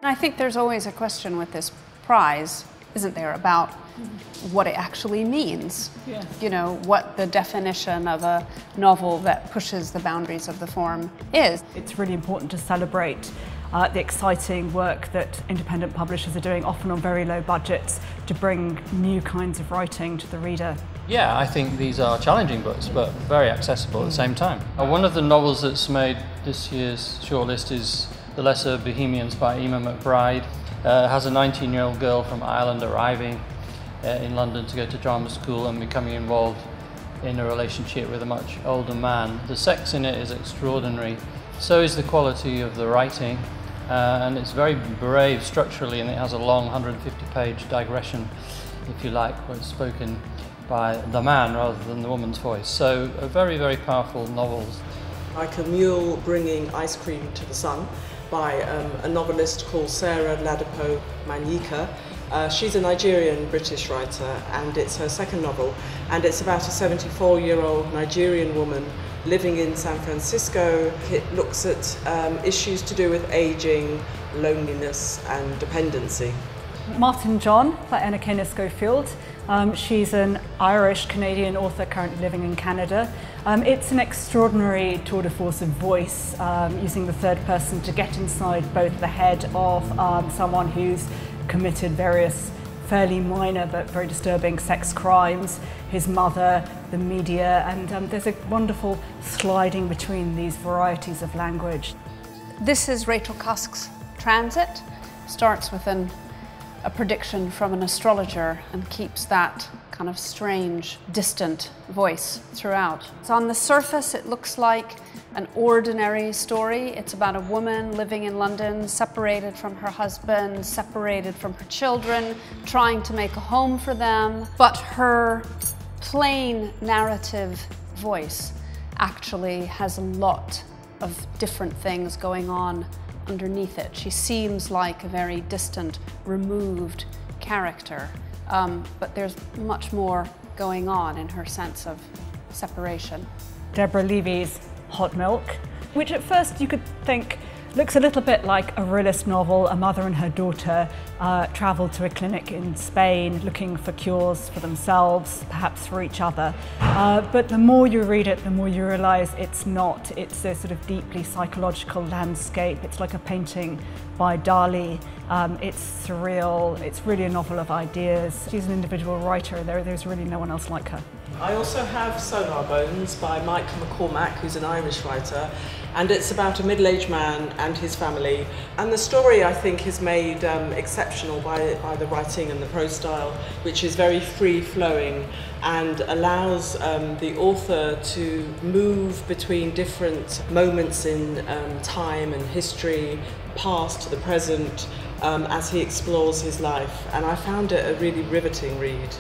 I think there's always a question with this prize, isn't there, about what it actually means. Yes. You know, what the definition of a novel that pushes the boundaries of the form is. It's really important to celebrate the exciting work that independent publishers are doing, often on very low budgets, to bring new kinds of writing to the reader. Yeah, I think these are challenging books, but very accessible at the same time. One of the novels that's made this year's shortlist is The Lesser Bohemians by Emma McBride. It has a 19-year-old girl from Ireland arriving in London to go to drama school and becoming involved in a relationship with a much older man. The sex in it is extraordinary. So is the quality of the writing, and it's very brave structurally, and it has a long 150-page digression, if you like, where it's spoken by the man rather than the woman's voice. So a very, very powerful novel. Like a mule bringing ice cream to the sun, by a novelist called Sarah Ladipo Manyika. She's a Nigerian-British writer, and it's her second novel, and it's about a 74-year-old Nigerian woman living in San Francisco. It looks at issues to do with aging, loneliness and dependency. Martin John by Anna Kena Schofield. She's an Irish-Canadian author currently living in Canada. It's an extraordinary tour de force of voice, using the third person to get inside both the head of someone who's committed various fairly minor but very disturbing sex crimes, his mother, the media, and there's a wonderful sliding between these varieties of language. This is Rachel Cusk's Transit. Starts with a prediction from an astrologer and keeps that kind of strange, distant voice throughout. So on the surface, it looks like an ordinary story. It's about a woman living in London, separated from her husband, separated from her children, trying to make a home for them. But her plain narrative voice actually has a lot of different things going on underneath it. She seems like a very distant, removed character, but there's much more going on in her sense of separation. Deborah Levy's Hot Milk, which at first you could think looks a little bit like a realist novel. A mother and her daughter travel to a clinic in Spain looking for cures for themselves, perhaps for each other. But the more you read it, the more you realise it's not. It's a sort of deeply psychological landscape. It's like a painting by Dali. It's surreal. It's really a novel of ideas. She's an individual writer. There's really no one else like her. I also have Sonar Bones by Mike McCormack, who's an Irish writer, and it's about a middle-aged man and his family. And the story, I think, is made exceptional by the writing and the prose style, which is very free-flowing and allows the author to move between different moments in time and history, past to the present, as he explores his life. And I found it a really riveting read.